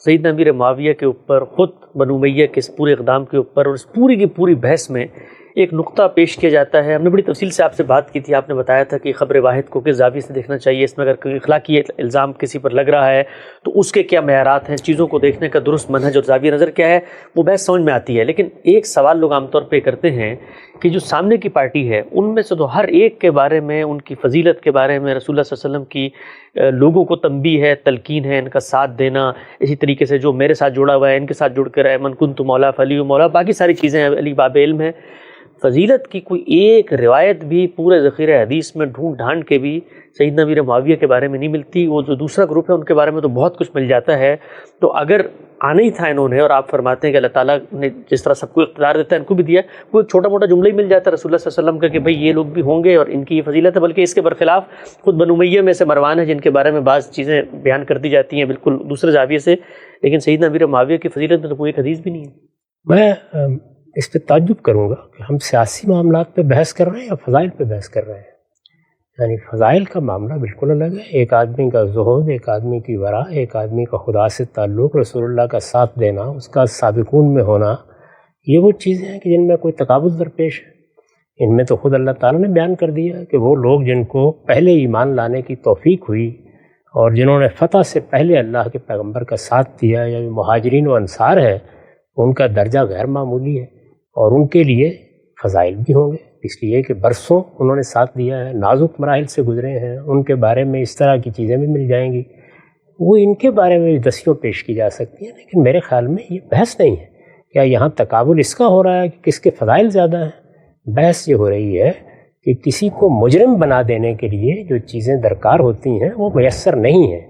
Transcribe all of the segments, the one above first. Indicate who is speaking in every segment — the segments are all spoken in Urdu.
Speaker 1: سیدنا امیر معاویہ کے اوپر، خود بنو امیہ کے اس پورے اقدام کے اوپر اور اس پوری کی پوری بحث میں ایک نقطہ پیش کیا جاتا ہے. ہم نے بڑی تفصیل سے آپ سے بات کی تھی. آپ نے بتایا تھا کہ خبر واحد کو کس زاویے سے دیکھنا چاہیے، اس میں اگر کوئی اخلاقی الزام کسی پر لگ رہا ہے تو اس کے کیا معیارات ہیں، چیزوں کو دیکھنے کا درست منہج اور زاویہ نظر کیا ہے، وہ بحث سمجھ میں آتی ہے. لیکن ایک سوال لوگ عام طور پہ کرتے ہیں کہ جو سامنے کی پارٹی ہے ان میں سے تو ہر ایک کے بارے میں، ان کی فضیلت کے بارے میں، رسول اللہ صلی اللہ علیہ وسلم کی لوگوں کو تنبیہ ہے، تلقین ہے، ان کا ساتھ دینا، اسی طریقے سے جو میرے ساتھ جڑا ہوا ہے ان کے ساتھ جڑ کر ہے، من کنت مولا فعلی مولا، باقی ساری چیزیں علی باب علم ہے. فضیلت کی کوئی ایک روایت بھی پورے ذخیرہ حدیث میں ڈھونڈ ڈھانڈ کے بھی سیدنا امیر معاویہ کے بارے میں نہیں ملتی. وہ جو دوسرا گروپ ہے ان کے بارے میں تو بہت کچھ مل جاتا ہے. تو اگر آنا ہی تھا انہوں نے، اور آپ فرماتے ہیں کہ اللہ تعالیٰ نے جس طرح سب کو اقتدار دیتا ہے ان کو بھی دیا، کوئی چھوٹا موٹا جملہ ہی مل جاتا ہے رسول اللہ صلی اللہ علیہ وسلم کا کہ بھئی یہ لوگ بھی ہوں گے اور ان کی یہ فضیلت ہے، بلکہ اس کے برخلاف خود بنو امیہ میں سے مروان ہے جن کے بارے میں بعض چیزیں بیان کر دی جاتی ہیں بالکل دوسرے زاویے سے، لیکن سیدنا امیر معاویہ کی فضیلت میں تو کوئی ایک حدیث بھی نہیں ہے.
Speaker 2: میں اس پہ تعجب کروں گا کہ ہم سیاسی معاملات پہ بحث کر رہے ہیں یا فضائل پہ بحث کر رہے ہیں. یعنی فضائل کا معاملہ بالکل الگ ہے. ایک آدمی کا زہد، ایک آدمی کی ورع، ایک آدمی کا خدا سے تعلق، رسول اللہ کا ساتھ دینا، اس کا سابقون میں ہونا، یہ وہ چیزیں ہیں کہ جن میں کوئی تقابل درپیش ہے. ان میں تو خود اللہ تعالیٰ نے بیان کر دیا کہ وہ لوگ جن کو پہلے ایمان لانے کی توفیق ہوئی اور جنہوں نے فتح سے پہلے اللہ کے پیغمبر کا ساتھ دیا، یا مہاجرین و انصار ہے، ان کا درجہ غیر معمولی ہے اور ان کے لیے فضائل بھی ہوں گے، اس لیے کہ برسوں انہوں نے ساتھ دیا ہے، نازک مراحل سے گزرے ہیں. ان کے بارے میں اس طرح کی چیزیں بھی مل جائیں گی. وہ ان کے بارے میں بھی دسیوں پیش کی جا سکتی ہیں، لیکن میرے خیال میں یہ بحث نہیں ہے. کیا یہاں تقابل اس کا ہو رہا ہے کہ کس کے فضائل زیادہ ہیں؟ بحث یہ ہو رہی ہے کہ کسی کو مجرم بنا دینے کے لیے جو چیزیں درکار ہوتی ہیں وہ میسر نہیں ہیں.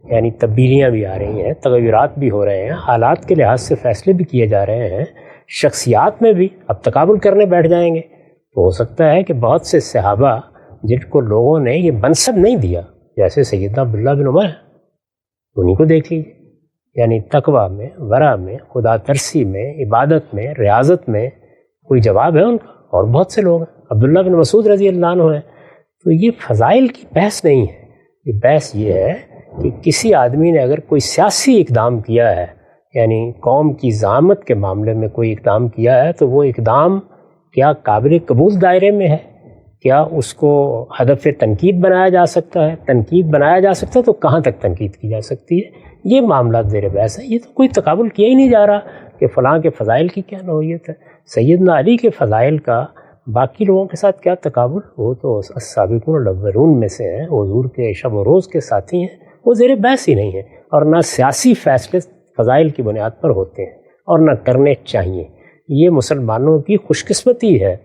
Speaker 2: یعنی تبدیلیاں بھی آ رہی ہیں، تغیرات بھی ہو رہے ہیں، حالات کے لحاظ سے فیصلے بھی کیے جا رہے ہیں، شخصیات میں بھی اب تقابل کرنے بیٹھ جائیں گے تو ہو سکتا ہے کہ بہت سے صحابہ جن کو لوگوں نے یہ منصب نہیں دیا، جیسے سیدنا عبداللہ بن عمر، انہیں کو دیکھ لیجیے. یعنی تقویٰ میں، ورع میں، خدا ترسی میں، عبادت میں، ریاضت میں کوئی جواب ہے ان کا، اور بہت سے لوگ ہیں. عبداللہ بن مسعود رضی اللہ عنہ ہیں. تو یہ فضائل کی بحث نہیں ہے. یہ بحث یہ ہے کہ کسی آدمی نے اگر کوئی سیاسی اقدام کیا ہے، یعنی قوم کی زعامت کے معاملے میں کوئی اقدام کیا ہے، تو وہ اقدام کیا قابل قبول دائرے میں ہے؟ کیا اس کو ہدف تنقید بنایا جا سکتا ہے؟ تنقید بنایا جا سکتا ہے تو کہاں تک تنقید کی جا سکتی ہے؟ یہ معاملات زیر بحث ہیں. یہ تو کوئی تقابل کیا ہی نہیں جا رہا کہ فلاں کے فضائل کی کیا نوعیت ہے. سیدنا علی کے فضائل کا باقی لوگوں کے ساتھ کیا تقابل؟ وہ تو السابقون الاولون میں سے ہیں، حضور کے شب و روز کے ساتھی ہیں، وہ زیر بحث ہی نہیں ہے. اور نہ سیاسی فیصلے فضائل کی بنیاد پر ہوتے ہیں اور نہ کرنے چاہیے. یہ مسلمانوں کی خوش قسمتی ہے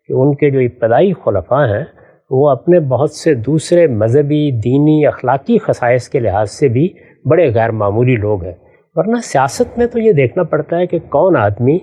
Speaker 2: کہ ان کے جو ابتدائی خلفاء ہیں وہ اپنے بہت سے دوسرے مذہبی، دینی، اخلاقی خصائص کے لحاظ سے بھی بڑے غیر معمولی لوگ ہیں. ورنہ سیاست میں تو یہ دیکھنا پڑتا ہے کہ کون آدمی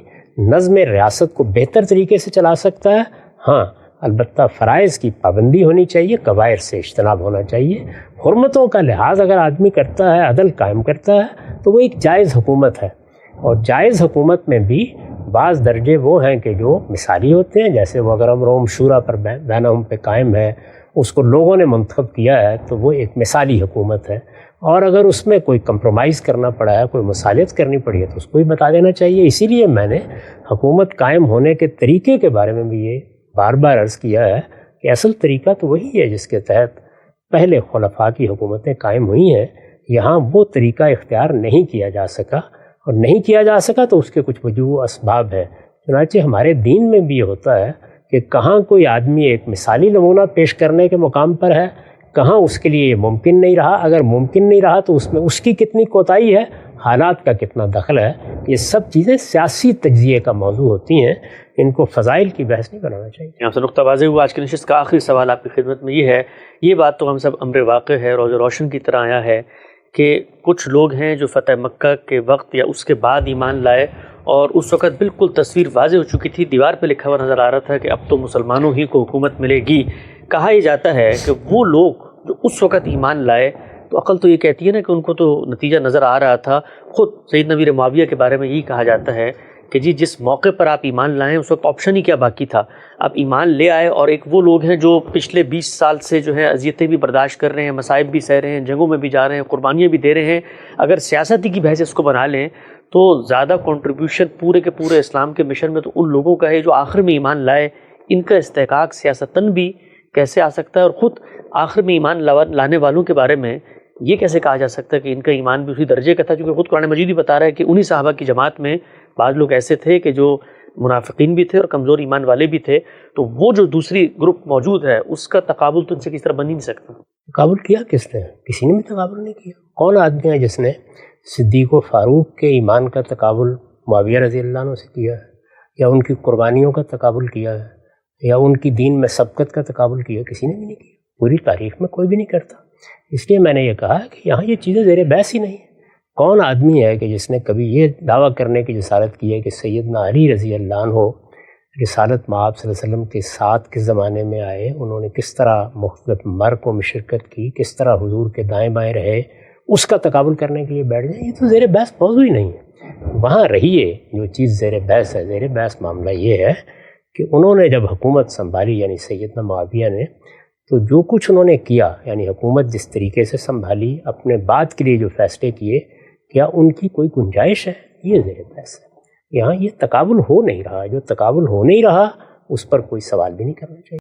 Speaker 2: نظم ریاست کو بہتر طریقے سے چلا سکتا ہے. ہاں البتہ فرائض کی پابندی ہونی چاہیے، کبائر سے اجتناب ہونا چاہیے. حرمتوں کا لحاظ اگر آدمی کرتا ہے، عدل قائم کرتا ہے، تو وہ ایک جائز حکومت ہے. اور جائز حکومت میں بھی بعض درجے وہ ہیں کہ جو مثالی ہوتے ہیں، جیسے وہ اگر امرهم شورا پر بینہم پہ قائم ہے، اس کو لوگوں نے منتخب کیا ہے، تو وہ ایک مثالی حکومت ہے. اور اگر اس میں کوئی کمپرومائز کرنا پڑا ہے، کوئی مصالحت کرنی پڑی ہے، تو اس کو بھی بتا دینا چاہیے. اسی لیے میں نے حکومت قائم ہونے کے طریقے کے بارے میں بھی یہ بار بار عرض کیا ہے کہ اصل طریقہ تو وہی ہے جس کے تحت پہلے خلفاء کی حکومتیں قائم ہوئی ہیں. یہاں وہ طریقہ اختیار نہیں کیا جا سکا، اور نہیں کیا جا سکا تو اس کے کچھ وجوہ اسباب ہیں. چنانچہ ہمارے دین میں بھی ہوتا ہے کہ کہاں کوئی آدمی ایک مثالی نمونہ پیش کرنے کے مقام پر ہے، کہاں اس کے لیے یہ ممکن نہیں رہا. اگر ممکن نہیں رہا تو اس میں اس کی کتنی کوتاہی ہے، حالات کا کتنا دخل ہے. یہ سب چیزیں سیاسی تجزیے کا موضوع ہوتی ہیں، ان کو فضائل کی بحث نہیں بنانا چاہیے.
Speaker 1: یہاں سے نقطہ واضح ہوا. آج کی نشست کا آخری سوال آپ کی خدمت میں یہ ہے، یہ بات تو ہم سب امر واقع ہے، روز روشن کی طرح آیا ہے کہ کچھ لوگ ہیں جو فتح مکہ کے وقت یا اس کے بعد ایمان لائے، اور اس وقت بالکل تصویر واضح ہو چکی تھی، دیوار پہ لکھا ہوا نظر آ رہا تھا کہ اب تو مسلمانوں ہی کو حکومت ملے گی. کہا یہ جاتا ہے کہ وہ لوگ جو اس وقت ایمان لائے، تو عقل تو یہ کہتی ہے نا کہ ان کو تو نتیجہ نظر آ رہا تھا. خود سیدنا امیر معاویہ کے بارے میں یہی کہا جاتا ہے کہ جی جس موقع پر آپ ایمان لائیں اس وقت آپشن ہی کیا باقی تھا، آپ ایمان لے آئے، اور ایک وہ لوگ ہیں جو پچھلے 20 سال سے جو ہے اذیتیں بھی برداشت کر رہے ہیں، مصائب بھی سہ رہے ہیں، جنگوں میں بھی جا رہے ہیں، قربانیاں بھی دے رہے ہیں، اگر سیاستی کی بحث اس کو بنا لیں تو زیادہ کنٹریبیوشن پورے کے پورے اسلام کے مشن میں تو ان لوگوں کا ہے جو آخر میں ایمان لائے۔ ان کا استحقاق سیاستاً بھی کیسے آ سکتا ہے، اور خود آخر میں ایمان لانے والوں کے بارے میں یہ کیسے کہا جا سکتا ہے کہ ان کا ایمان بھی اسی درجے کا تھا، کیونکہ خود قرآن مجید ہی بتا رہا ہے کہ انہی صحابہ کی جماعت میں بعض لوگ ایسے تھے کہ جو منافقین بھی تھے اور کمزور ایمان والے بھی تھے، تو وہ جو دوسری گروپ موجود ہے اس کا تقابل تو ان سے کس طرح بن ہی نہیں سکتا۔
Speaker 2: تقابل کیا کس نے؟ کسی نے بھی تقابل نہیں کیا۔ کون آدمی ہے جس نے صدیق و فاروق کے ایمان کا تقابل معاویہ رضی اللہ عنہ سے کیا ہے، یا ان کی قربانیوں کا تقابل کیا ہے، یا ان کی دین میں سبقت کا تقابل کیا؟ کسی نے بھی نہیں کیا، پوری تاریخ میں کوئی بھی نہیں کرتا۔ اس لیے میں نے یہ کہا کہ یہاں یہ چیزیں زیر بحث ہی نہیں ہیں۔ کون آدمی ہے کہ جس نے کبھی یہ دعویٰ کرنے کی جسارت کی ہے کہ سیدنا علی رضی اللہ عنہ رسالت مآب صلی اللہ علیہ وسلم کے ساتھ کس زمانے میں آئے، انہوں نے کس طرح مختلف مرکوں میں شرکت کی، کس طرح حضور کے دائیں بائیں رہے، اس کا تقابل کرنے کے لیے بیٹھ جائیں؟ یہ تو زیر بحث موضوع ہی نہیں ہے۔ وہاں رہیے، جو چیز زیر بحث ہے، زیر بحث معاملہ یہ ہے کہ انہوں نے جب حکومت سنبھالی، یعنی سیدنا معاویہ نے، تو جو کچھ انہوں نے کیا، یعنی حکومت جس طریقے سے سنبھالی، اپنے بعد کے لیے جو فیصلے کیے، کیا ان کی کوئی گنجائش ہے؟ یہ زیر بحث ہے۔ یہاں یہ تقابل ہو نہیں رہا، جو تقابل ہو نہیں رہا اس پر کوئی سوال بھی نہیں کرنا چاہیے۔